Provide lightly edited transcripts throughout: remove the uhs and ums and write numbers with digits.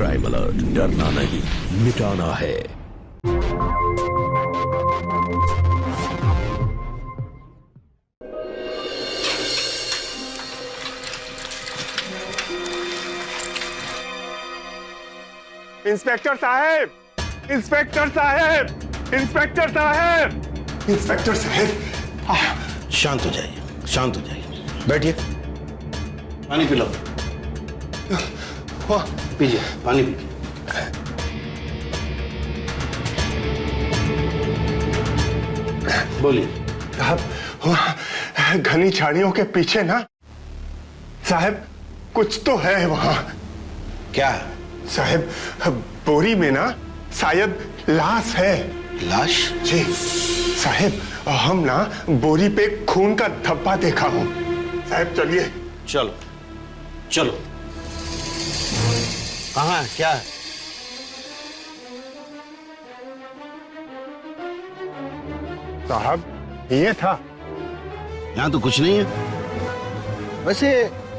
Crime alert, डरना नहीं मिटाना है। इंस्पेक्टर साहब, इंस्पेक्टर साहब, इंस्पेक्टर साहब, इंस्पेक्टर साहब। शांत हो जाइए, शांत हो जाइए, बैठिए, पानी पी लो। पीजिए, पानी पीजिए। बोलिए। साहब, घनी झाड़ियों के पीछे ना साहब कुछ तो है वहां। क्या है? साहब, बोरी में ना शायद लाश है। लाश? जी साहब, हम ना बोरी पे खून का धब्बा देखा हूं। साहब चलिए। चलो चलो। कहाँ है? क्या है? साहब ये था। यहाँ तो कुछ नहीं है। वैसे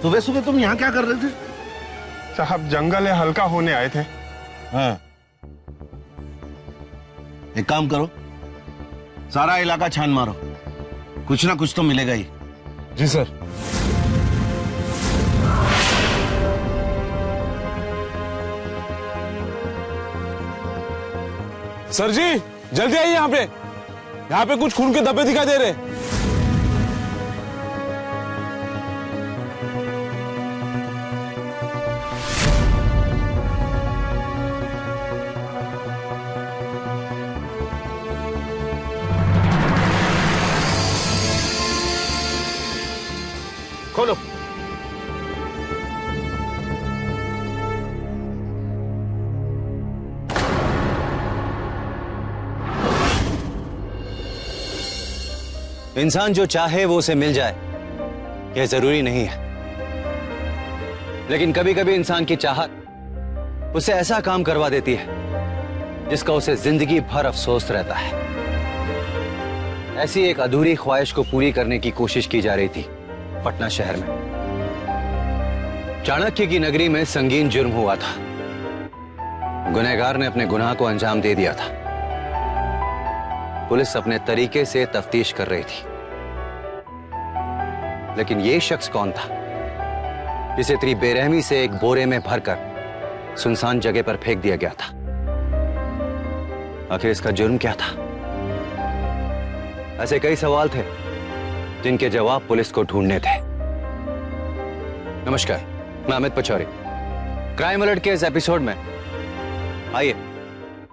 सुबह सुबह तुम यहाँ क्या कर रहे थे? साहब जंगल है, हल्का होने आए थे। हाँ, एक काम करो, सारा इलाका छान मारो, कुछ ना कुछ तो मिलेगा ही। जी सर। सर जी जल्दी आइए, यहाँ पे कुछ खून के धब्बे दिखाई दे रहे। खोलो। इंसान जो चाहे वो उसे मिल जाए, यह जरूरी नहीं है। लेकिन कभी कभी इंसान की चाहत उसे ऐसा काम करवा देती है जिसका उसे जिंदगी भर अफसोस रहता है। ऐसी एक अधूरी ख्वाहिश को पूरी करने की कोशिश की जा रही थी पटना शहर में। चाणक्य की नगरी में संगीन जुर्म हुआ था। गुनहगार ने अपने गुनाह को अंजाम दे दिया था। पुलिस अपने तरीके से तफ्तीश कर रही थी, लेकिन यह शख्स कौन था जिसे इतनी बेरहमी से एक बोरे में भरकर सुनसान जगह पर फेंक दिया गया था? आखिर इसका जुर्म क्या था? ऐसे कई सवाल थे जिनके जवाब पुलिस को ढूंढने थे। नमस्कार, मैं अमित पचौरी। क्राइम अलर्ट के इस एपिसोड में आइए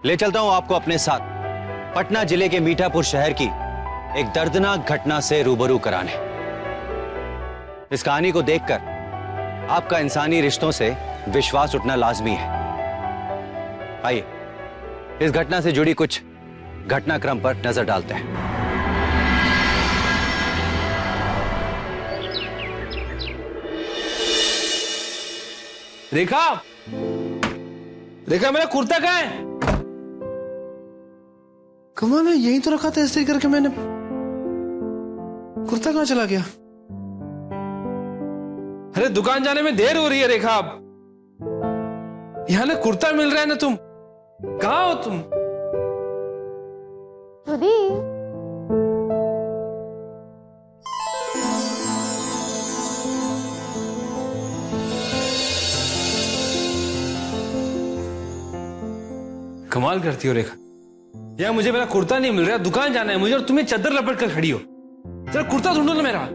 ले चलता हूं आपको अपने साथ पटना जिले के मीठापुर शहर की एक दर्दनाक घटना से रूबरू कराने। इस कहानी को देखकर आपका इंसानी रिश्तों से विश्वास उठना लाजमी है। आइए इस घटना से जुड़ी कुछ घटनाक्रम पर नजर डालते हैं। रेखा, रेखा मेरा कुर्ता कहाँ है? कमाल है, यहीं तो रखा था ऐसे करके मैंने। कुर्ता कहाँ चला गया? अरे दुकान जाने में देर हो रही है रेखा। अब यहाँ ना कुर्ता मिल रहा है ना, तुम कहाँ हो तुम? कमाल करती हो रेखा। यार मुझे मेरा कुर्ता नहीं मिल रहा, दुकान जाना है मुझे और तुम्हें चादर लपेट कर खड़ी हो। जरा कुर्ता ढूंढो ना मेरा।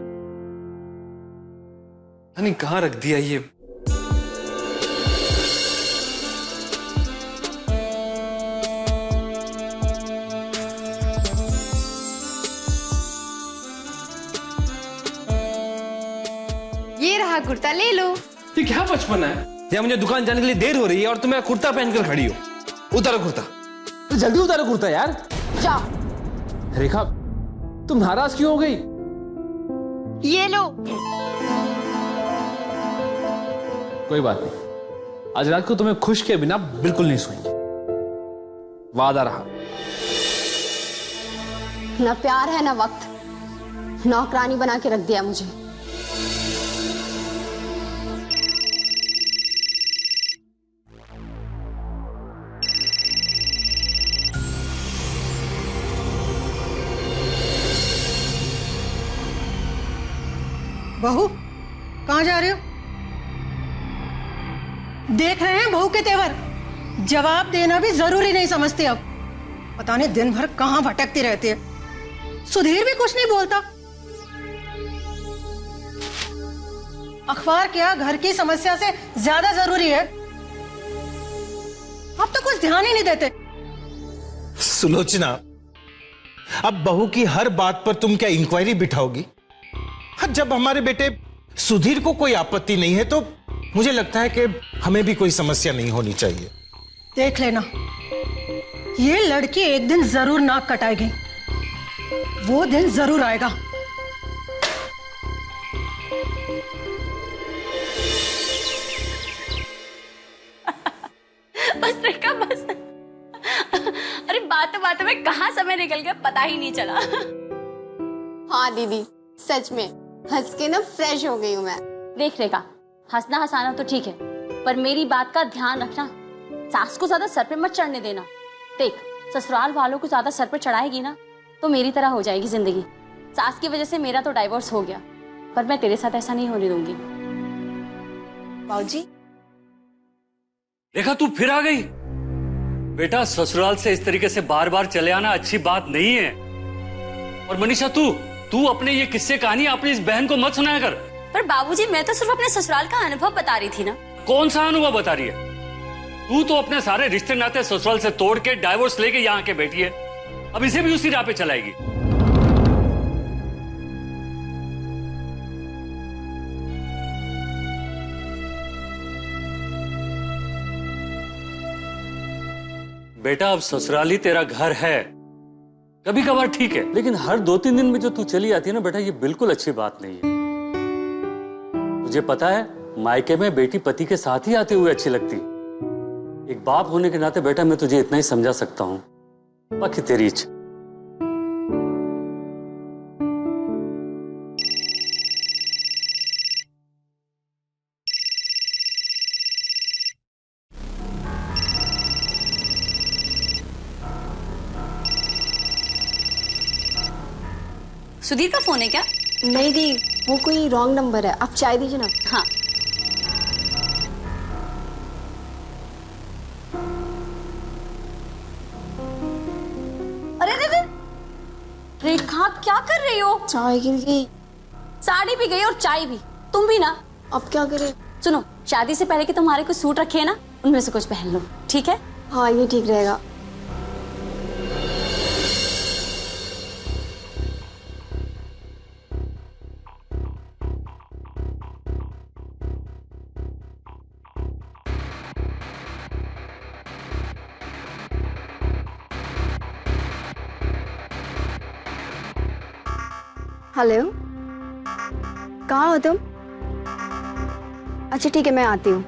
नहीं कहां रख दिया ये? ये रहा कुर्ता, ले लो। ये क्या बचपना है? या मुझे दुकान जाने के लिए देर हो रही है और तुम मेरा कुर्ता पहनकर खड़ी हो। उतारो कुर्ता, तो जल्दी उतारो कुर्ता यार। जाओ। रेखा तुम नाराज क्यों हो गई? ये लो। कोई बात नहीं, आज रात को तुम्हें खुश के बिना बिल्कुल नहीं सोएंगे, वादा रहा। ना प्यार है ना वक्त, नौकरानी बना के रख दिया मुझे। बहू, कहाँ जा रहे हो? देख रहे हैं बहू के तेवर, जवाब देना भी जरूरी नहीं समझते अब। पता नहीं दिन भर कहाँ भटकती रहती है। सुधीर भी कुछ नहीं बोलता। अखबार क्या घर की समस्या से ज्यादा जरूरी है। अब तो कुछ ध्यान ही नहीं देते। सुलोचना, अब बहू की हर बात पर तुम क्या इंक्वायरी बिठाओगी? जब हमारे बेटे सुधीर को कोई आपत्ति नहीं है तो मुझे लगता है कि हमें भी कोई समस्या नहीं होनी चाहिए। देख लेना, ये लड़की एक दिन जरूर नाक कटाएगी। वो दिन जरूर आएगा। बस रेखा बस। अरे बातों में कहाँ समय निकल गया पता ही नहीं चला। हाँ दीदी, सच में हंस के ना फ्रेश हो गई हूँ मैं। देख रेखा, हंसना हंसाना तो ठीक है, पर मेरी बात का ध्यान रखना। सास को ज्यादा सर पे मत चढ़ने देना। देख, ससुराल वालों को ज्यादा सर पे चढ़ाएगी ना तो मेरी तरह हो जाएगी जिंदगी। सास की वजह से मेरा तो डाइवोर्स हो गया, पर मैं तेरे साथ ऐसा नहीं होने दूंगी। बाबूजी, रेखा तू फिर आ गई? बेटा, ससुराल से इस तरीके से बार बार चले आना अच्छी बात नहीं है। और मनीषा, तू अपने ये किस्से कहानी अपनी इस बहन को मत सुनाया कर। पर बाबूजी, मैं तो सिर्फ अपने ससुराल का अनुभव बता रही थी ना। कौन सा अनुभव बता रही है? तू तो अपने सारे रिश्ते नाते ससुराल से तोड़ के डाइवोर्स लेके यहाँ के बैठी है। अब इसे भी उसी राह पे चलाएगी। बेटा, अब ससुराल ही तेरा घर है। कभी कभार ठीक है, लेकिन हर 2-3 दिन में जो तू चली आती है ना बेटा, ये बिल्कुल अच्छी बात नहीं है। तुझे पता है, मायके में बेटी पति के साथ ही आते हुए अच्छी लगती। एक बाप होने के नाते बेटा मैं तुझे इतना ही समझा सकता हूं, बाकी तेरी इच्छा। सुधीर का फोन है क्या? नहीं दी, वो कोई रॉन्ग नंबर है। आप चाय दीजिए ना। हाँ। अरे अरे रेखा, क्या कर रही हो? चाय गिर गई। साड़ी भी गई और चाय भी। तुम भी ना। अब क्या करें? सुनो, शादी से पहले कि तुम्हारे कुछ सूट रखे हैं ना, उनमें से कुछ पहन लो, ठीक है? हाँ, ये ठीक रहेगा। हेलो, कहाँ हो तुम? अच्छा ठीक है, मैं आती हूँ।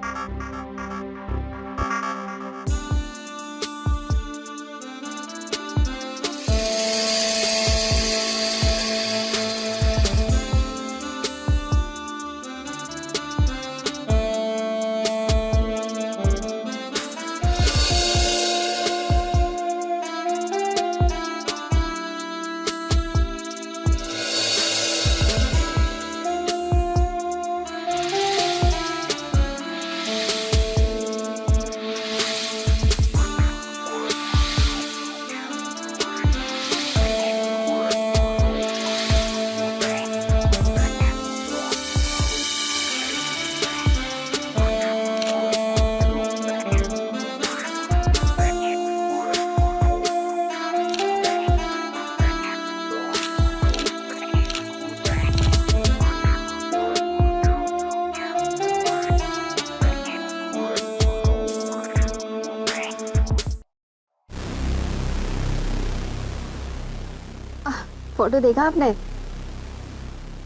फोटो देखा आपने?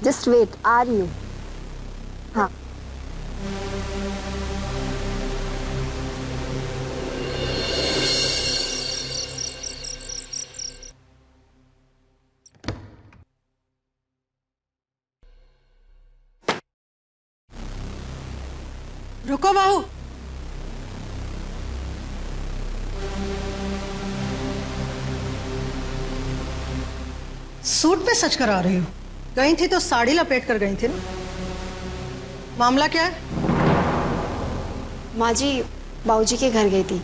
जस्ट वेट, आ रही हूँ। हाँ। रुको बहू, सूट पे सच करा रही हो? गई थी तो साड़ी लपेट कर गई थी ना। मामला क्या है? माँ जी बाबूजी के घर गई थी,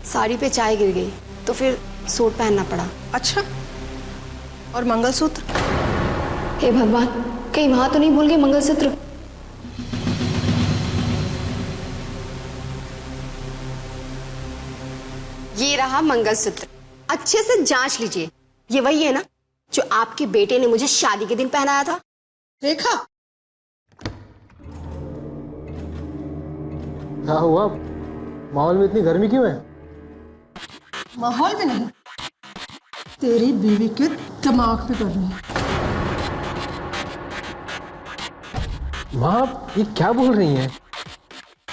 साड़ी पे चाय गिर गई तो फिर सूट पहनना पड़ा। अच्छा, और मंगलसूत्र? हे भगवान, कहीं वहां तो नहीं भूल गई मंगलसूत्र? ये रहा मंगलसूत्र, अच्छे से जांच लीजिए। ये वही है ना जो आपके बेटे ने मुझे शादी के दिन पहनाया था? रेखा, क्या हुआ? माहौल में इतनी गर्मी क्यों है? माहौल में नहीं, तेरी बीवी के दिमाग पे गर्मी है। माँ ये क्या बोल रही हैं?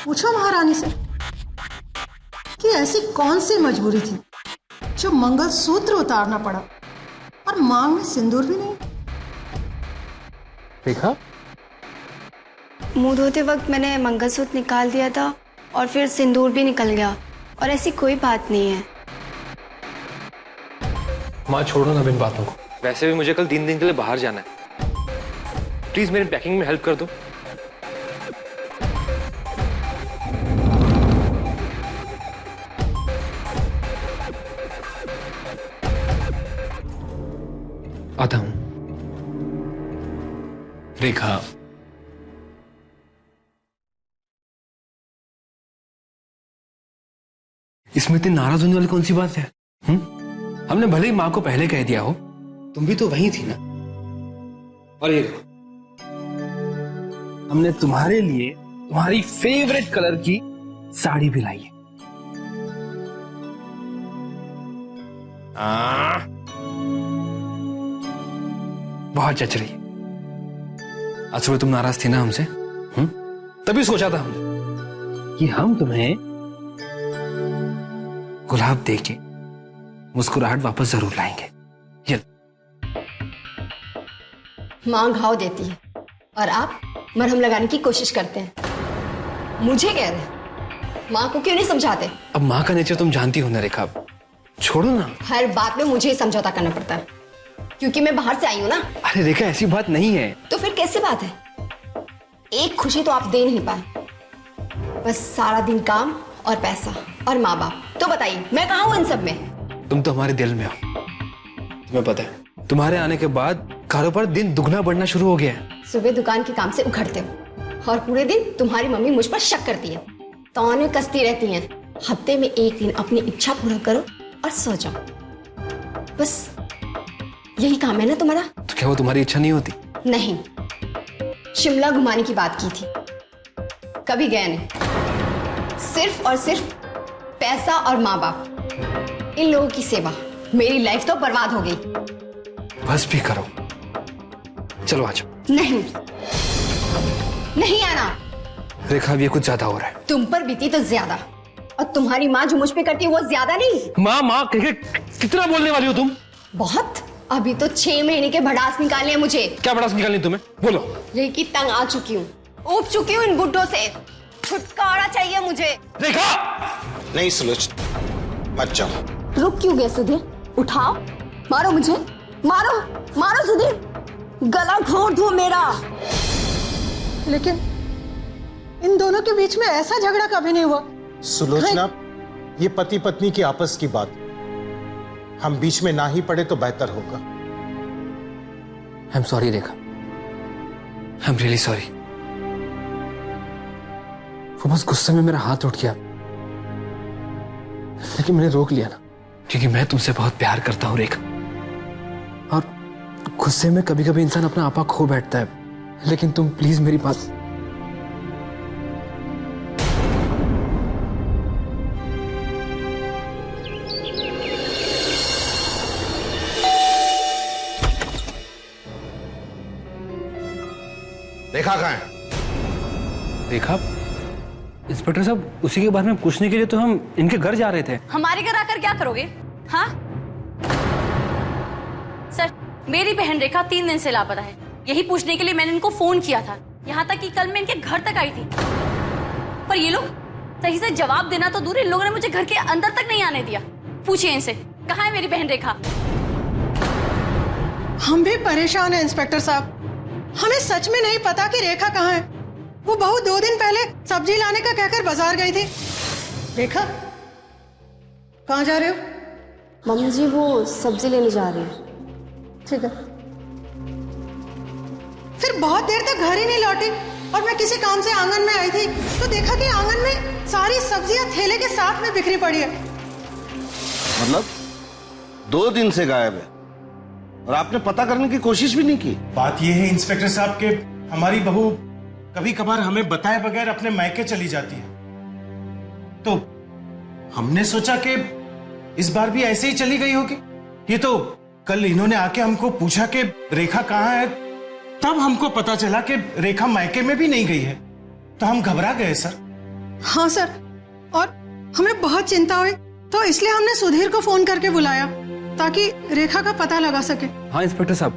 पूछो महारानी से कि ऐसी कौन सी मजबूरी थी जो मंगलसूत्र उतारना पड़ा और मांग में सिंदूर भी नहीं। रेखा, मुंह धोते वक्त मैंने मंगलसूत्र निकाल दिया था और फिर सिंदूर भी निकल गया, और ऐसी कोई बात नहीं है। माँ छोड़ो ना इन बातों को। वैसे भी मुझे कल 3 दिन के लिए बाहर जाना है, प्लीज मेरी पैकिंग में हेल्प कर दो। आता हूं। रेखा, इसमें इतनी नाराज होने वाली कौन सी बात है? हमने भले ही मां को पहले कह दिया हो, तुम भी तो वही थी ना। और ये देखो, हमने तुम्हारे लिए तुम्हारी फेवरेट कलर की साड़ी भी लाई है। बहुत जच रही है। आज सुबह तुम नाराज थी ना हमसे, तभी सोचा था हमने कि हम तुम्हें गुलाब देके मुस्कुराहट वापस जरूर लाएंगे। ये मां घाव देती है और आप मरहम लगाने की कोशिश करते हैं। मुझे कह रहे मां को क्यों नहीं समझाते? अब मां का नेचर तुम जानती हो ना रेखा, छोड़ो ना। हर बात में मुझे ही समझौता करना पड़ता है क्योंकि मैं बाहर से आई हूं ना। अरे रेखा, ऐसी बात नहीं है। तो फिर कैसे बात है? एक खुशी तो आप दे नहीं पाए, बस सारा दिन काम और पैसा और माँ बाप। तो बताइए मैं कहाँ हूँ इन सब में? तुम तो हमारे दिल में हो। तुम्हें पता है तुम्हारे आने के बाद कारोबार दिन दुगना बढ़ना शुरू हो गया है। सुबह दुकान के काम से उखड़ते हो और पूरे दिन तुम्हारी मम्मी मुझ पर शक करती है, ताने कसती रहती हैं। हफ्ते में एक दिन अपनी इच्छा पूरा करो और सो जाओ, बस यही काम है ना तुम्हारा? तो क्या वो तुम्हारी इच्छा नहीं होती? नहीं, शिमला घुमाने की बात की थी, कभी गए नहीं। सिर्फ और सिर्फ पैसा और माँ बाप, इन लोगों की सेवा। मेरी लाइफ तो बर्बाद हो गई। बस भी करो, चलो आ जाओ। नहीं, नहीं आना। रेखा, ये कुछ ज्यादा हो रहा है। तुम पर बीती तो ज्यादा, और तुम्हारी माँ जो मुझ पे करती है वो ज्यादा नहीं। माँ कितना बोलने वाली हो तुम? बहुत। अभी तो 6 महीने के भड़ास निकालने हैं मुझे। क्या भड़ास निकालनी तुम्हें? बोलो। रेखी, तंग आ चुकी हूँ, ऊब चुकी हूँ इन बुड्ढों से। छुटकारा चाहिए मुझे। रेखा! नहीं सुलोचना, मत जाओ। रुक क्यों गए सुधीर? उठाओ, मारो मुझे, मारो मारो सुधीर, गला घोंट दो मेरा। लेकिन इन दोनों के बीच में ऐसा झगड़ा कभी नहीं हुआ। सुलोचना, ये पति पत्नी की आपस की बात, हम बीच में ना ही पड़े तो बेहतर होगा। I am sorry Rekha, I am really sorry. वो बस गुस्से में मेरा हाथ उठ गया, लेकिन मैंने रोक लिया ना, क्योंकि मैं तुमसे बहुत प्यार करता हूं रेखा। और गुस्से में कभी कभी इंसान अपना आपा खो बैठता है, लेकिन तुम प्लीज मेरी बात। रेखा कहाँ है? रेखा, इंस्पेक्टर साहब, उसी के बारे में पूछने के लिए तो हम इनके घर जा रहे थे। हमारे घर आकर क्या करोगे? हाँ सर, मेरी बहन रेखा 3 दिन से लापता है। यही पूछने के लिए मैंने इनको फोन किया था, यहाँ तक कि कल मैं इनके घर तक आई थी, पर ये लोग सही से जवाब देना तो दूर, इन लोगों ने मुझे घर के अंदर तक नहीं आने दिया। पूछिए इनसे, कहाँ है मेरी बहन रेखा? हम भी परेशान हैं इंस्पेक्टर साहब, हमें सच में नहीं पता कि रेखा कहाँ है। वो बहू 2 दिन पहले सब्जी लाने का कहकर बाजार गई थी। रेखा, कहाँ जा रहे हो? मम्मी जी वो सब्जी लेने जा रही है। ठीक है। फिर बहुत देर तक घर ही नहीं लौटी और मैं किसी काम से आंगन में आई थी तो देखा कि आंगन में सारी सब्जियां थैले के साथ में बिखरी पड़ी है। मतलब 2 दिन से गायब है और आपने पता करने की कोशिश भी नहीं की? बात यह है इंस्पेक्टर साहब के हमारी बहू कभी कभार हमें बताए बगैर अपने मायके चली जाती है, तो हमने सोचा कि इस बार भी ऐसे ही चली गई होगी। ये तो कल इन्होंने आके हमको पूछा कि रेखा कहाँ है, तब हमको पता चला कि रेखा मायके में भी नहीं गई है, तो हम घबरा गए सर। हाँ सर, और हमें बहुत चिंता हुई तो इसलिए हमने सुधीर को फोन करके बुलाया ताकि रेखा का पता लगा सके। हाँ इंस्पेक्टर साहब,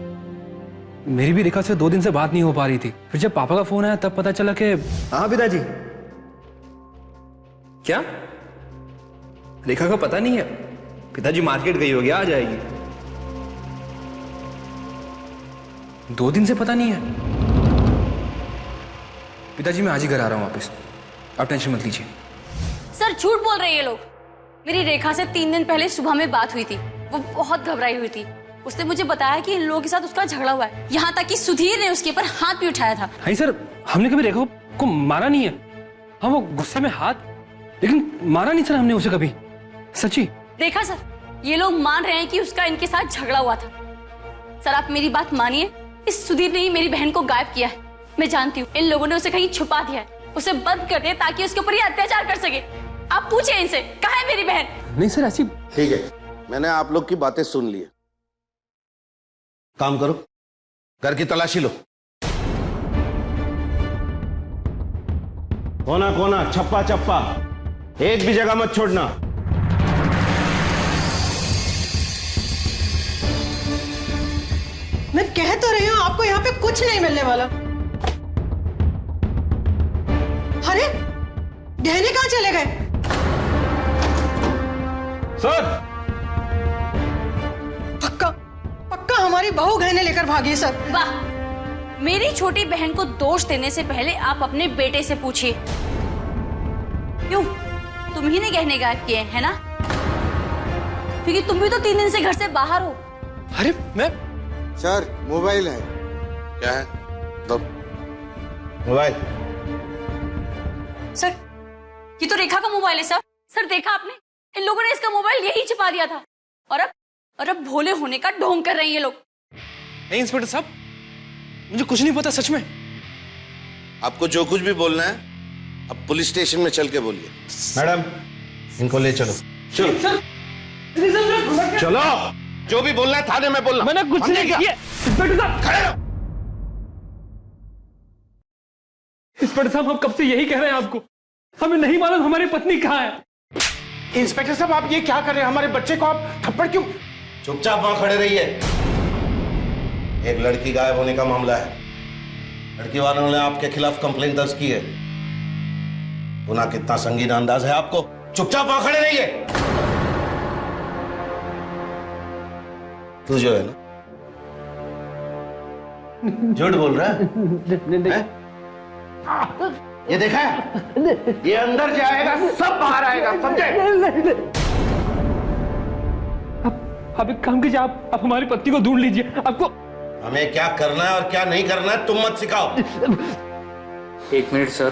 मेरी भी रेखा से 2 दिन से बात नहीं हो पा रही थी। फिर जब पापा का फोन आया तब पता चला कि हाँ पिताजी। क्या रेखा का पता नहीं है? पिताजी मार्केट गई होगी, आ जाएगी। 2 दिन से पता नहीं है? पिताजी मैं आज ही घर आ रहा हूँ वापस, आप टेंशन मत लीजिए। सर झूठ बोल रहे हैं ये लोग। मेरी रेखा से 3 दिन पहले सुबह में बात हुई थी। वो बहुत घबराई हुई थी। उसने मुझे बताया कि इन लोगों के साथ उसका झगड़ा हुआ है, यहाँ तक कि सुधीर ने उसके ऊपर हाथ भी उठाया था। नहीं सर, हमने कभी रेखा को मारा नहीं है। हाँ वो गुस्से में हाथ, लेकिन मारा नहीं सर हमने उसे कभी, सच्ची। देखा सर, ये लोग मान रहे हैं कि उसका इनके साथ झगड़ा हुआ था। सर आप मेरी बात मानिए, इस सुधीर ने ही मेरी बहन को गायब किया है। मैं जानती हूँ इन लोगों ने उसे कहीं छुपा दिया है, उसे बंद कर दिया ताकि उसके ऊपर ये अत्याचार कर सके। आप पूछे इनसे कहाँ है मेरी बहन। नहीं सर ऐसी। ठीक है, मैंने आप लोग की बातें सुन ली है। काम करो, घर की तलाशी लो। कोना कोना, छप्पा छप्पा, एक भी जगह मत छोड़ना। मैं कह तो रही हूँ आपको यहाँ पे कुछ नहीं मिलने वाला। अरे गहने कहाँ चले गए? सर पक्का पक्का हमारी बहू गहने लेकर भागी है सर। वाह, मेरी छोटी बहन को दोष देने से पहले आप अपने बेटे से पूछिए। क्यों, तुम ही ने गहने गायब किए है ना? क्योंकि तुम भी तो 3 दिन से घर से बाहर हो। अरे मैं सर मोबाइल है। क्या है? दो मोबाइल। सर ये तो रेखा का मोबाइल है सर। सर देखा आपने, इन लोगों ने इसका मोबाइल यही छिपा दिया था और अब भोले होने का ढोंग कर रहे हैं ये लोग। नहीं इंस्पेक्टर साहब, मुझे कुछ नहीं पता सच में। आपको जो कुछ भी बोलना है अब पुलिस स्टेशन में चल के बोलिए। मैडम इनको ले चलो। चलो चलो, जो भी बोलना है थाने में बोलना। मैंने कुछ नहीं किया। इंस्पेक्टर साहब, खड़े रहो। इंस्पेक्टर साहब हम कब से यही कह रहे हैं आपको, हमें नहीं मालूम हमारी पत्नी कहाँ है। इंस्पेक्टर साहब आप ये क्या कर रहे हैं? हमारे बच्चे को आप थप्पड़ क्यों? चुपचाप वहां खड़े रहिए। एक लड़की गायब होने का मामला है। लड़की वालों ने आपके खिलाफ कंप्लेंट दर्ज की है। गुनाह कितना संगीन अंदाज है आपको। चुपचाप वहां खड़े रहिए। तू जो है ना झूठ बोल रहा है? ये देखा है? ये अंदर जाएगा सब बाहर आएगा, समझे? आप एक काम कीजिए, आप हमारी पत्नी को ढूंढ लीजिए। आपको हमें क्या करना है और क्या नहीं करना है तुम मत सिखाओ। 1 मिनट सर।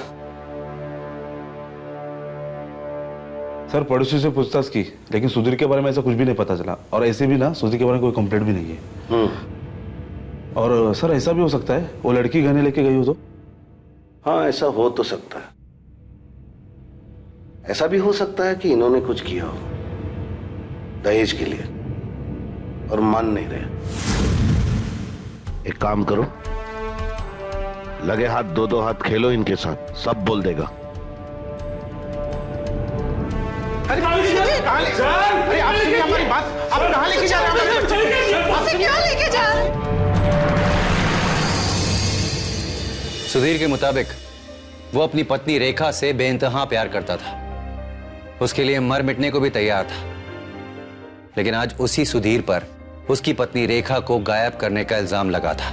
सर पड़ोसी से पूछताछ की लेकिन सुधीर के बारे में ऐसा कुछ भी नहीं पता चला, और ऐसे भी ना सुधीर के बारे में कोई कंप्लेंट भी नहीं है। और सर ऐसा भी हो सकता है वो लड़की गहने लेके गई हो तो? हाँ ऐसा हो तो सकता है। ऐसा भी हो सकता है कि इन्होंने कुछ किया हो दहेज के लिए और मान नहीं रहे। एक काम करो, लगे हाथ 2-2 हाथ खेलो इनके साथ, सब बोल देगा। अरे कहाँ ले जा रहे हैं? अरे आप सुनिए हमारी बात, आप कहाँ लेके जा रहे हैं? क्या लेके जा रहे हैं? सुधीर के मुताबिक वो अपनी पत्नी रेखा से बेइंतहा प्यार करता था, उसके लिए मर मिटने को भी तैयार था। लेकिन आज उसी सुधीर पर उसकी पत्नी रेखा को गायब करने का इल्जाम लगा था।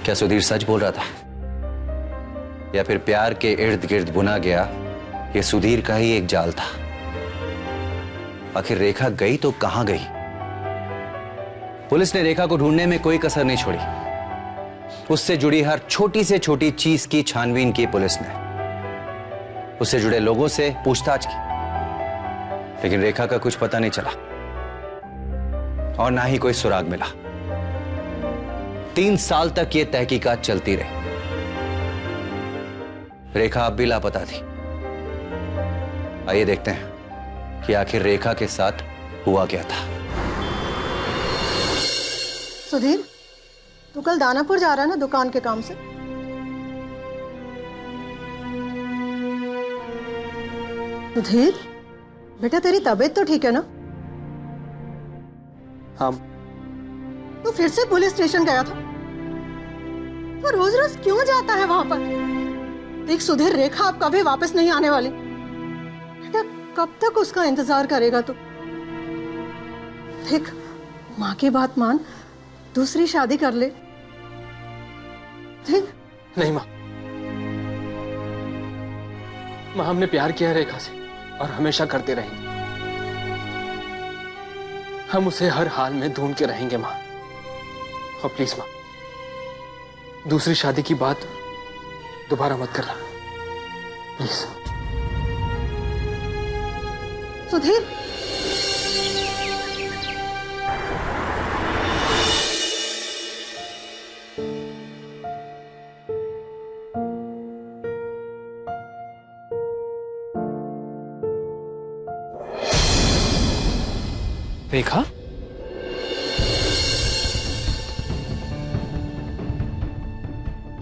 क्या सुधीर सच बोल रहा था? या फिर प्यार के इर्द गिर्द बुना गया ये सुधीर का ही एक जाल था। आखिर रेखा गई तो कहां गई? पुलिस ने रेखा को ढूंढने में कोई कसर नहीं छोड़ी। उससे जुड़ी हर छोटी से छोटी चीज की छानबीन की पुलिस ने, उससे जुड़े लोगों से पूछताछ की, लेकिन रेखा का कुछ पता नहीं चला और ना ही कोई सुराग मिला। 3 साल तक यह तहकीकात चलती रही। रेखा अब भी लापता थी। आइए देखते हैं कि आखिर रेखा के साथ हुआ क्या था। सुधीर, तू कल दानापुर जा रहा है ना दुकान के काम से? सुधीर बेटा, तेरी तबीयत तो ठीक है ना? हाँ। तू फिर से पुलिस स्टेशन गया था? तो रोज रोज क्यों जाता है वहां पर? देख सुधीर, रेखा अब कभी वापस नहीं आने वाली। बेटा कब तक उसका इंतजार करेगा तू? देख, माँ की बात मान, दूसरी शादी कर ले। ठीक? नहीं माँ, हमने प्यार किया है रेखा से और हमेशा करते रहेंगे। हम उसे हर हाल में ढूंढ के रहेंगे माँ। और प्लीज माँ, दूसरी शादी की बात दोबारा मत करना प्लीज। सुधीर, रेखा,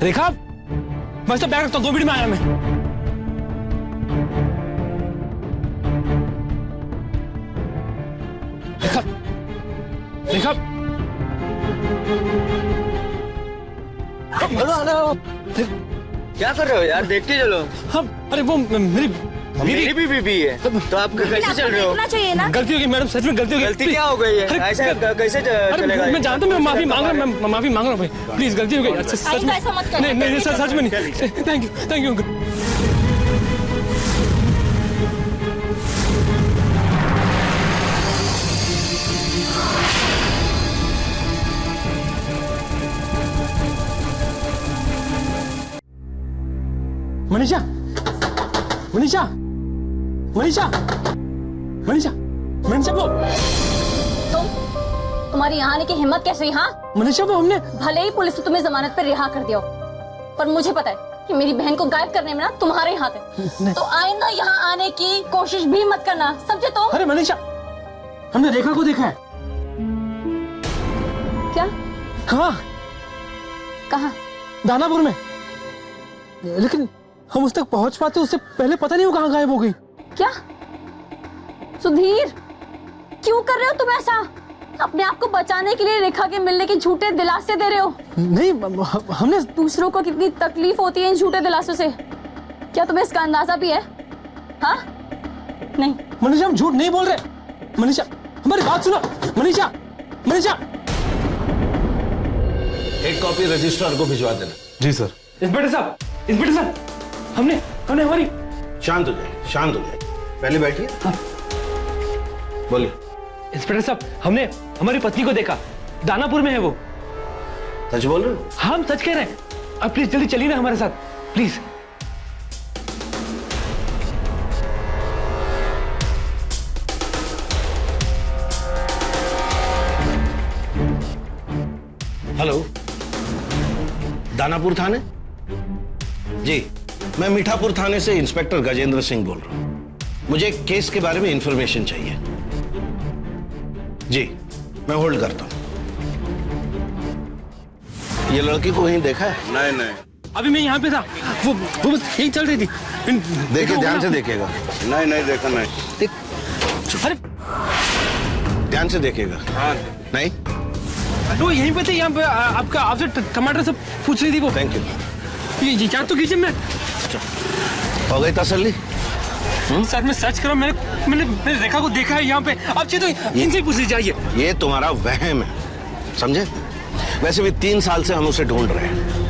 रेखा, मैं तो बैग रखता हूं, 2 मिनट में आया मैं। रेखा, रेखा, क्या कर रहे हो यार? देख के चलो। हाँ, अरे वो मेरी भी बीबी है तो आप कैसे चल रहे हो? चाहिए ना? गलती हो गई मैडम, सच में गलती हो गई। गलती क्या हो गई है? ऐसे कैसे चलेगा? मैं जानता हूँ, मैं माफी मांग रहा हूँ, मैं माफी मांग रहा हूँ भाई, प्लीज गलती हो गई। सच में ऐसा मत करना। नहीं नहीं सच में नहीं। Thank you uncle. Manisha, Manisha, Manisha, Manisha, Manisha, वो तुम्हारी यहाँ आने की हिम्मत कैसे हुई? हाँ मनीषा, वो हमने भले ही पुलिस ने तुम्हें जमानत पर रिहा कर दिया हो, पर मुझे पता है कि मेरी बहन को गायब करने में ना तुम्हारे हाथ है। तो आइंदा यहाँ आने की कोशिश भी मत करना, समझे? तो अरे मनीषा, हमने रेखा को देखा है। क्या? हाँ। कहाँ? दानापुर में। लेकिन हम उस तक पहुंच पाते उससे पहले पता नहीं वो कहाँ गायब हो गई। क्या? सुधीर, क्यों कर रहे हो तुम ऐसा? अपने आप को बचाने के लिए रेखा के मिलने की झूठे दिलासे दे रहे हो। नहीं, हमने दूसरों को कितनी तकलीफ होती है इन झूठे दिलासों से, क्या तुम्हें इसका अंदाजा भी है? हाँ? नहीं मनीषा, हम झूठ नहीं बोल रहे। मनीषा, हमारी बात सुनो। मनीषा, मनीषा, एक कॉपी रजिस्ट्रार को भिजवा देना। जी सर। इंस्पेक्टर साहब, इंस्पेक्टर साहब, हमने हमारी। शांत हो जाए, शांत हो जाए, पहले बैठिए। हाँ। बोलिए। इंस्पेक्टर साहब, हमने हमारी पत्नी को देखा, दानापुर में है वो। सच बोल रहे हो? हाँ, हम सच कह रहे हैं। आप प्लीज जल्दी चलिए ना हमारे साथ, प्लीज। हेलो, दानापुर थाने? जी, मैं मीठापुर थाने से इंस्पेक्टर गजेंद्र सिंह बोल रहा हूं। मुझे एक केस के बारे में इंफॉर्मेशन चाहिए। जी, मैं होल्ड करता हूं। ये लड़की को कहीं देखा है? नहीं नहीं, अभी मैं यहाँ पे था, वो बस यही चल रही थी। देखिए, ध्यान से देखिएगा। नहीं नहीं देखा नहीं। अरे ध्यान से देखिएगा। हाँ। नहीं, वो यहीं पे थे, यहाँ पे आपका आपसे टमाटर सब पूछ रही थी वो। Thank you. ये क्या तो कीजिए। मैं हो गई तसल्ली? सर, मैं सर्च कर रहा हूं, मैंने रेखा को देखा है यहाँ पे। आप चाहिए तो इनसे ही पूछ लीजिए। ये तुम्हारा वहम है, समझे? वैसे भी 3 साल से हम उसे ढूंढ रहे हैं।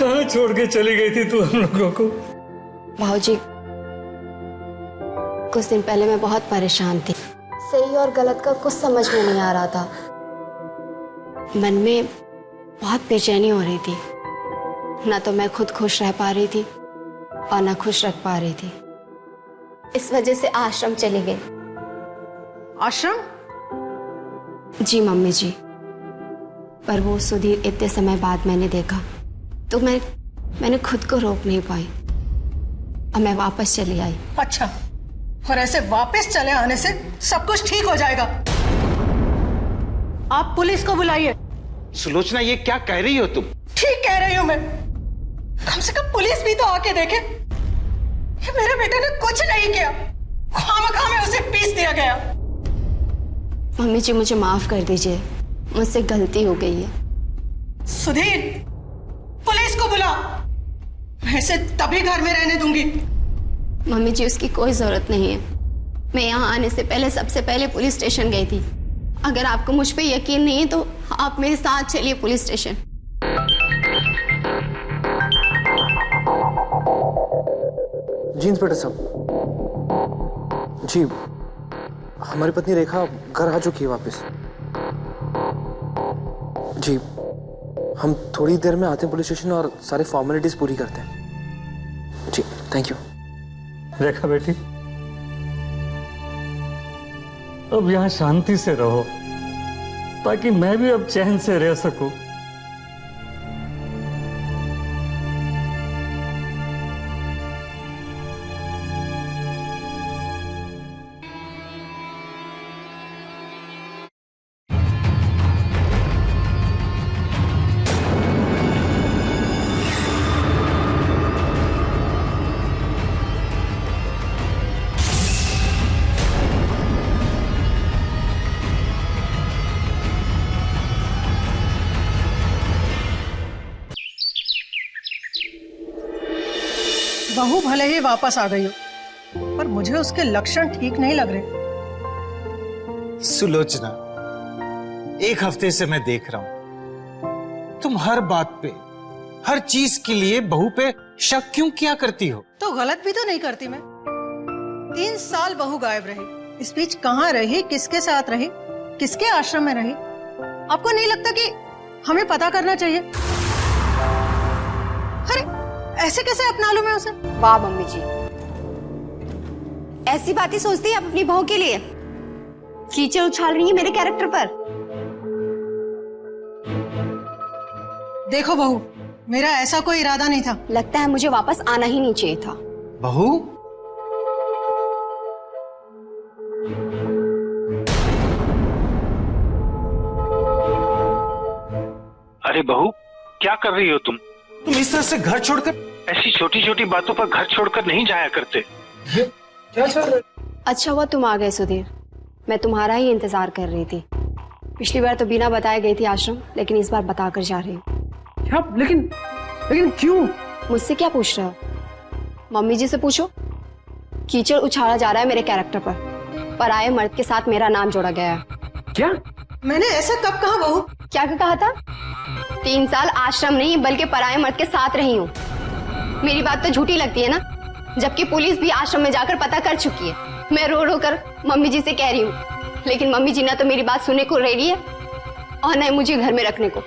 कहाँ छोड़ के चली गई थी तू हम लोगों को? भाऊजी, कुछ दिन पहले मैं बहुत परेशान थी। सही और गलत का कुछ समझ में नहीं आ रहा था। मन में बहुत बेचैनी हो रही थी। ना तो मैं खुद खुश रह पा रही थी और ना खुश रख पा रही थी। इस वजह से आश्रम चली गई। आश्रम? जी मम्मी जी, पर वो सुधीर इतने समय बाद मैंने देखा तो मैंने खुद को रोक नहीं पाई और मैं वापस चली आई। अच्छा, और ऐसे वापस चले आने से सब कुछ ठीक हो जाएगा? आप पुलिस को बुलाइए। सुलोचना, ये क्या कह रही हो तुम? ठीक कह रही हूं मैं। कम से कम पुलिस भी तो आके देखे कि मेरे बेटे ने कुछ नहीं किया, खामखा में उसे पीस दिया गया। मम्मी जी, मुझे माफ कर दीजिए, मुझसे गलती हो गई है। सुधीर, पुलिस को बुला। मैं इसे तभी घर में रहने दूंगी। मम्मी जी, उसकी कोई जरूरत नहीं है। मैं यहाँ आने से पहले सबसे पहले पुलिस स्टेशन गई थी। अगर आपको मुझ पे यकीन नहीं है तो आप मेरे साथ चलिए पुलिस स्टेशन। जी इंस्पेक्टर साहब, जी हमारी पत्नी रेखा घर आ चुकी है वापस। जी हम थोड़ी देर में आते हैं पुलिस स्टेशन और सारे फॉर्मेलिटीज पूरी करते हैं। जी थैंक यू। रेखा बेटी, अब यहां शांति से रहो ताकि मैं भी अब चैन से रह सकूं। बहू भले ही वापस आ गई हो, पर मुझे उसके लक्षण ठीक नहीं लग रहे। सुलोचना, एक हफ्ते से मैं देख रहा हूं तुम हर बात पे, हर चीज के लिए बहू पे शक क्यों किया करती हो? तो गलत भी तो नहीं करती मैं। 3 साल बहू गायब रही। इस बीच कहाँ रही, किसके साथ रही, किसके आश्रम में रही? आपको नहीं लगता कि हमें पता करना चाहिए? अरे ऐसे कैसे अपना लूं मैं उसे? वाह मम्मी जी, ऐसी बातें सोचती है आप अपनी बहू के लिए? कीचड़ उछाल रही है मेरे कैरेक्टर पर। देखो बहू, मेरा ऐसा कोई इरादा नहीं था। लगता है मुझे वापस आना ही नहीं चाहिए था। बहू, अरे बहू, क्या कर रही हो तुम? तुम इस तरह से घर छोड़कर, ऐसी छोटी छोटी बातों पर घर छोड़कर नहीं जाया करते। क्या चल रहा है? अच्छा हुआ तुम आ गए सुधीर, मैं तुम्हारा ही इंतजार कर रही थी। पिछली बार तो बिना बताए गई थी आश्रम, लेकिन इस बार बताकर जा रही हूँ। क्या? लेकिन क्यों? मुझसे क्या पूछ रहे हो? मम्मी जी से पूछो। कीचड़ उछाला जा रहा है मेरे कैरेक्टर पर। पराये मर्द के साथ मेरा नाम जोड़ा गया है। क्या? मैंने ऐसा कब कहा बहू? क्या कहा था? 3 साल आश्रम नहीं बल्कि पराये मर्द के साथ रही हूँ। मेरी बात तो झूठी लगती है ना, जबकि पुलिस भी आश्रम में जाकर पता कर चुकी है। मैं रो रो कर मम्मी जी से कह रही हूँ, लेकिन मम्मी जी ना तो मेरी बात सुनने को रेडी है और न मुझे घर में रखने को।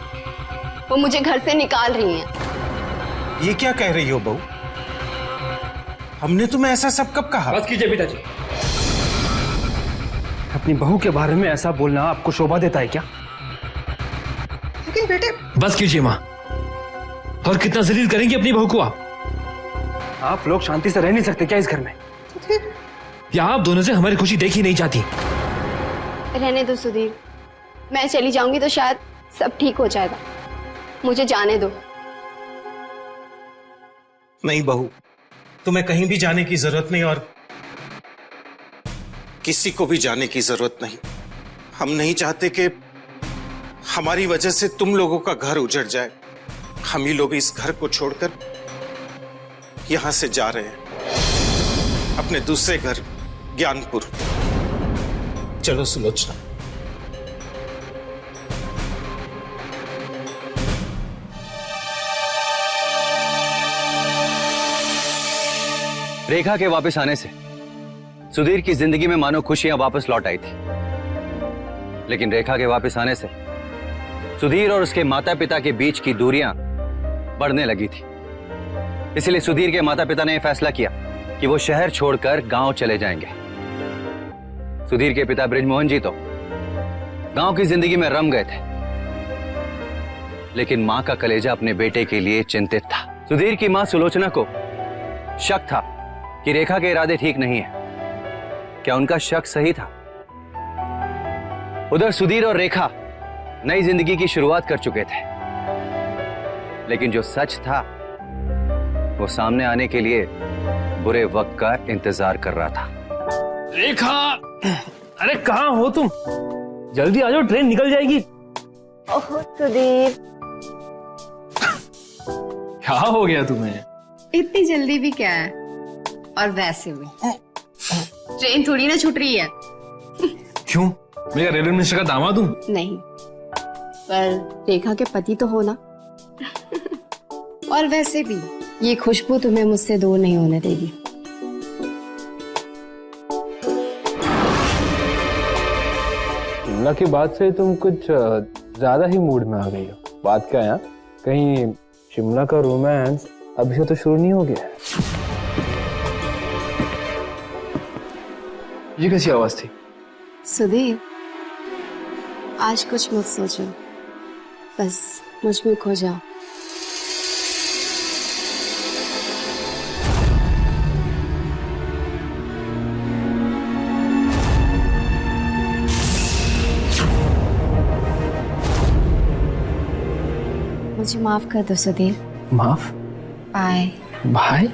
वो मुझे घर से निकाल रही हैं। ये क्या कह रही हो बहू? हमने तुम्हें ऐसा सब कब कहा? बस कीजिए पिताजी, अपनी बहू के बारे में ऐसा बोलना आपको शोभा देता है क्या? लेकिन बेटे, बस कीजिए माँ। और कितना जलील करेंगे अपनी बहू को आप? आप लोग शांति से रह नहीं सकते क्या इस घर में? या आप दोनों से हमारी खुशी देखी नहीं जाती? रहने दो सुधीर, मैं चली जाऊंगी तो शायद सब ठीक हो जाएगा। मुझे जाने दो। नहीं बहू, तुम्हें कहीं भी जाने की जरूरत नहीं और किसी को भी जाने की जरूरत नहीं। हम नहीं चाहते कि हमारी वजह से तुम लोगों का घर उजड़ जाए। हम ही लोग इस घर को छोड़कर यहां से जा रहे हैं अपने दूसरे घर ज्ञानपुर। चलो सुलोचना। रेखा के वापस आने से सुधीर की जिंदगी में मानो खुशियां वापस लौट आई थी, लेकिन रेखा के वापस आने से सुधीर और उसके माता पिता के बीच की दूरियां बढ़ने लगी थी। इसलिए सुधीर के माता पिता ने यह फैसला किया कि वो शहर छोड़कर गांव चले जाएंगे। सुधीर के पिता बृजमोहन जी तो गांव की जिंदगी में रम गए थे, लेकिन मां का कलेजा अपने बेटे के लिए चिंतित था। सुधीर की मां सुलोचना को शक था कि रेखा के इरादे ठीक नहीं है। क्या उनका शक सही था? उधर सुधीर और रेखा नई जिंदगी की शुरुआत कर चुके थे, लेकिन जो सच था वो सामने आने के लिए बुरे वक्त का इंतजार कर रहा था। रेखा, अरे कहाँ हो तुम? जल्दी आ जाओ, ट्रेन निकल जाएगी। ओह सुधीर, क्या हो गया तुम्हें? इतनी जल्दी भी क्या है? और वैसे भी ट्रेन थोड़ी ना छूट रही है। क्यों? मैं रेलवे मिनिस्टर का दामाद हूँ? नहीं, पर रेखा के पति तो हो ना। और वैसे भी ये खुशबू तुम्हें मुझसे दूर नहीं होने देगी। शिमला के बाद से तुम कुछ ज्यादा ही मूड में आ गई हो। बात क्या है? कहीं शिमला का रोमांस अभी से तो शुरू नहीं हो गया? ये कैसी आवाज थी? सुधीर, आज कुछ मत सोचो, बस मुझ में खो जाओ। मुझे माफ कर दो सुधीर। माफ? बाय। भाई?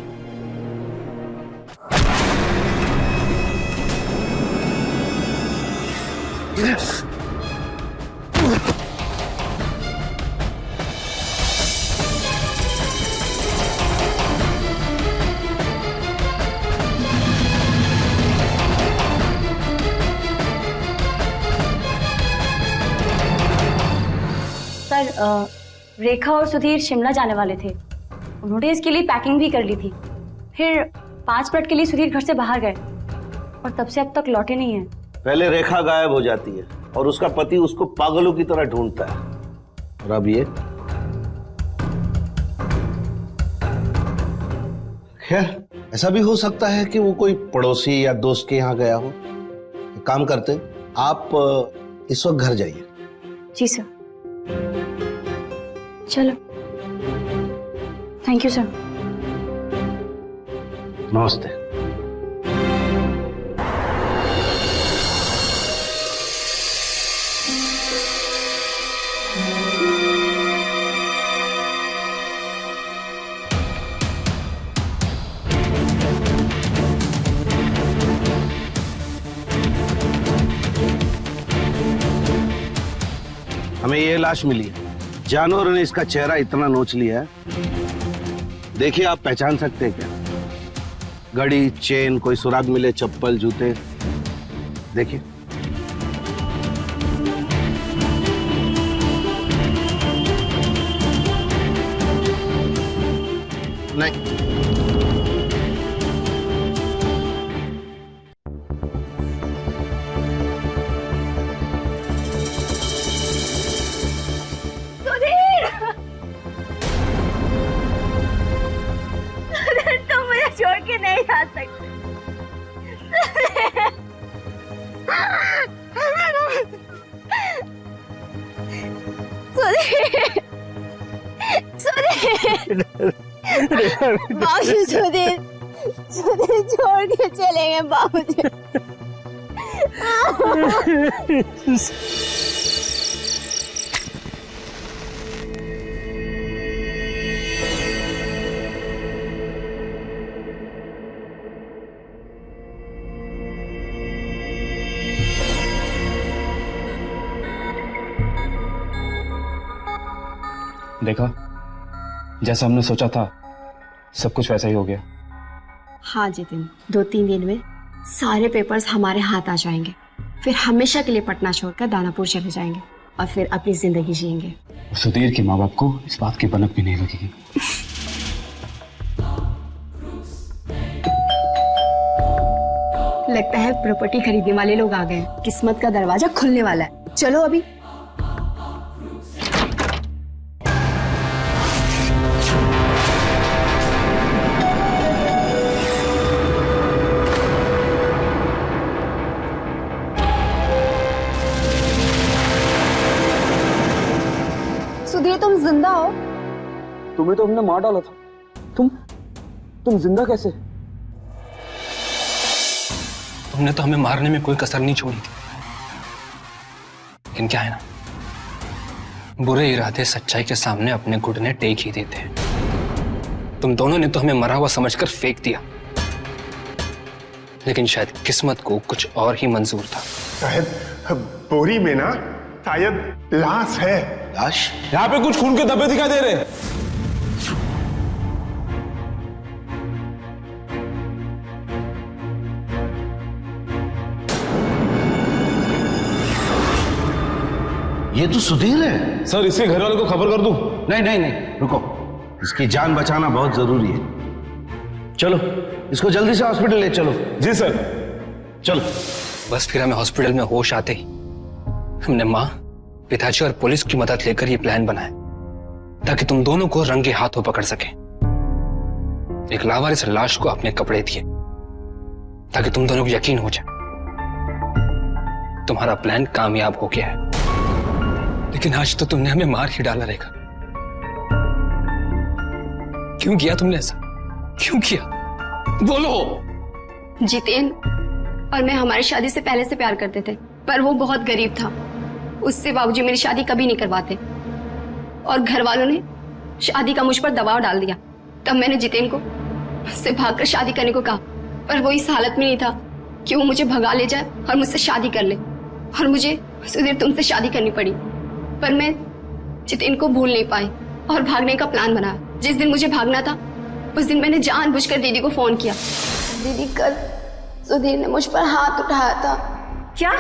सर, रेखा और सुधीर शिमला जाने वाले थे। उन्होंने इसके लिए पैकिंग भी कर ली थी। फिर 5 मिनट के लिए सुधीर घर से बाहर गए और तब से अब तक लौटे नहीं हैं। पहले रेखा गायब हो जाती है और उसका पति उसको पागलों की तरह ढूंढता है, और अब ये। खैर, ऐसा भी हो सकता है कि वो कोई पड़ोसी या दोस्त के यहाँ गया हो। एक काम करते, आप इस वक्त घर जाइए। जी सर। चलो, थैंक यू सर। नमस्ते। हमें ये लाश मिली है। जानवरों ने इसका चेहरा इतना नोच लिया है। देखिए, आप पहचान सकते हैं क्या? घड़ी, चेन, कोई सुराग मिले, चप्पल, जूते, देखिए। नहीं, तुम मुझे छोड़ के नहीं जा सकते। बाबूजी, सुधीर छोड़ के चले गए बाबूजी। देखा, जैसा हमने सोचा था सब कुछ वैसा ही हो गया। हाँ जितिन, 2-3 दिन में सारे पेपर्स हमारे हाथ आ जाएंगे। फिर हमेशा के लिए पटना छोड़कर दानापुर चले जाएंगे और फिर अपनी जिंदगी जिएंगे। सुधीर के माँ बाप को इस बात की भनक भी नहीं लगेगी। लगता है प्रॉपर्टी खरीदने वाले लोग आ गए। किस्मत का दरवाजा खुलने वाला है। चलो अभी। सुधीर, तुम जिंदा हो? तुम्हें तो हमने मार डाला था। तुम जिंदा कैसे? तुमने तो हमें मारने में कोई कसर नहीं छोड़ी थी, लेकिन क्या है ना, बुरे इरादे सच्चाई के सामने अपने घुटने टेक ही देते हैं। तुम दोनों ने तो हमें मरा हुआ समझकर फेंक दिया, लेकिन शायद किस्मत को कुछ और ही मंजूर था। साहब, बोरी में ना शायद लाश है। लाश? यहाँ पे कुछ खून के धब्बे दिखाई दे रहे हैं। ये तो सुधीर है। सर, इसके घर वालों को खबर कर दूं? नहीं नहीं नहीं, रुको, इसकी जान बचाना बहुत जरूरी है। चलो, इसको जल्दी से हॉस्पिटल ले चलो। जी सर। चलो। बस फिर हमें हॉस्पिटल में होश आते ही हमने माँ, पिताजी और पुलिस की मदद लेकर ये प्लान बनाया ताकि तुम दोनों को रंगे हाथों पकड़ सके। एक लावारिस लाश को अपने कपड़े दिए ताकि तुम दोनों को यकीन हो जाए तुम्हारा प्लान कामयाब हो गया है। लेकिन आज तो तुमने हमें मार ही डाला रहेगा। क्यों किया तुमने ऐसा? क्यों किया? बोलो। जितेन और मैं हमारी शादी से पहले से प्यार करते थे, पर वो बहुत गरीब था। उससे बाबूजी मेरी शादी कभी नहीं करवाते और घर वालों ने शादी का मुझ पर दबाव डाल दिया। तब मैंने जितेन को उससे भागकर शादी करने को कहा, पर वो इस हालत में नहीं था कि वो मुझे भगा ले जाए और मुझसे शादी कर ले। और मुझे सुधीर तुमसे शादी करनी पड़ी, पर मैं जितेन को भूल नहीं पाई और भागने का प्लान बनाया। जिस दिन मुझे भागना था उस दिन मैंने जानबूझकर दीदी को फोन किया। दीदी, कल सुधीर ने मुझ पर हाथ उठाया था। क्या?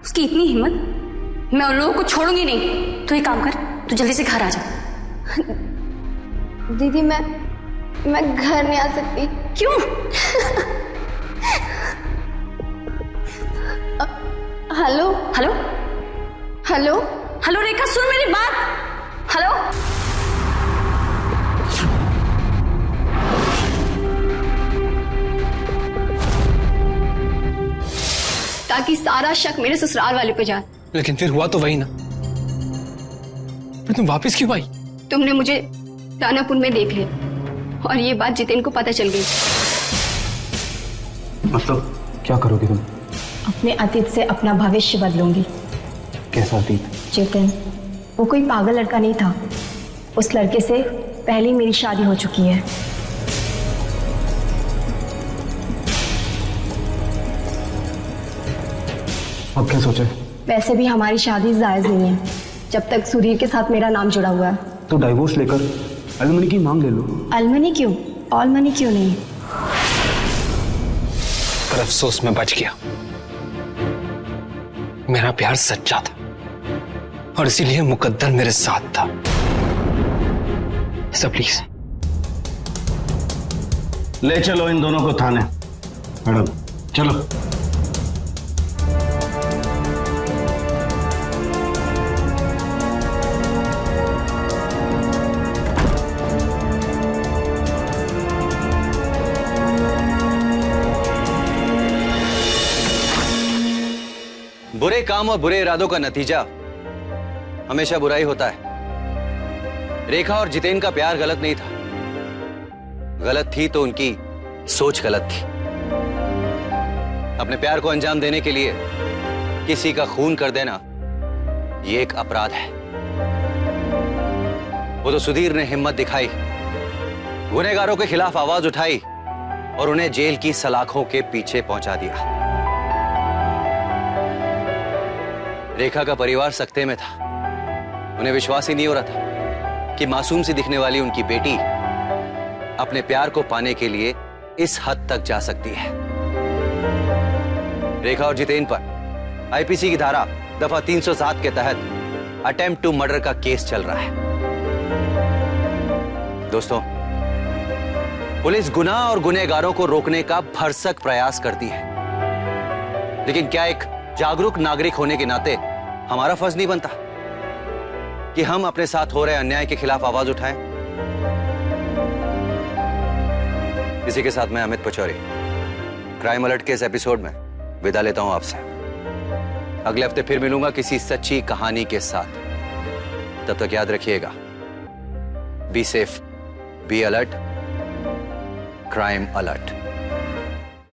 उसकी इतनी हिम्मत? मैं उन लोगों को छोड़ूंगी नहीं। तू एक काम कर, तू जल्दी से घर आ जा। दीदी, मैं घर नहीं आ सकती। क्यों? हेलो हेलो हेलो हेलो रेखा, सुन मेरी बात। हेलो। ताकि सारा शक मेरे ससुराल वाले पे जाए। लेकिन फिर हुआ तो वही ना। फिर तुम वापस क्यों आई? तुमने मुझे दानापुर में देख लिया और ये बात जितेन को पता चल गई। मतलब क्या करोगे तुम? अपने अतीत से अपना भविष्य बदलूंगी। कैसा अतीत? जितेन, वो कोई पागल लड़का नहीं था। उस लड़के से पहले ही मेरी शादी हो चुकी है। अब क्या सोचे? वैसे भी हमारी शादी जायज नहीं है जब तक सुधीर के साथ मेरा नाम जुड़ा हुआ है। तो डाइवोर्स लेकर एलिमनी की मांग ले लो। एलिमनी क्यों? ऑल मनी क्यों नहीं? पर अफसोस में बच गया। मेरा प्यार सच्चा था और इसीलिए मुकद्दर मेरे साथ था। सब प्लीज ले चलो इन दोनों को थाने। मैडम चलो। बुरे काम और बुरे इरादों का नतीजा हमेशा बुराई होता है। रेखा और जितेन का प्यार गलत नहीं था। गलत थी तो उनकी सोच गलत थी। अपने प्यार को अंजाम देने के लिए किसी का खून कर देना ये एक अपराध है। वो तो सुधीर ने हिम्मत दिखाई, गुनहगारों के खिलाफ आवाज उठाई और उन्हें जेल की सलाखों के पीछे पहुंचा दिया। रेखा का परिवार सकते में था। उन्हें विश्वास ही नहीं हो रहा था कि मासूम सी दिखने वाली उनकी बेटी अपने प्यार को पाने के लिए इस हद तक जा सकती है। रेखा और जितेन पर आईपीसी की धारा दफा 307 के तहत अटेम्प्ट टू मर्डर का केस चल रहा है। दोस्तों, पुलिस गुनाह और गुनहगारों को रोकने का भरसक प्रयास करती है, लेकिन क्या एक जागरूक नागरिक होने के नाते हमारा फर्ज नहीं बनता कि हम अपने साथ हो रहे अन्याय के खिलाफ आवाज उठाएं? इसी के साथ मैं अमित पचौरी क्राइम अलर्ट के इस एपिसोड में विदा लेता हूं आपसे। अगले हफ्ते फिर मिलूंगा किसी सच्ची कहानी के साथ। तब तक याद रखिएगा, be safe, be alert, crime alert.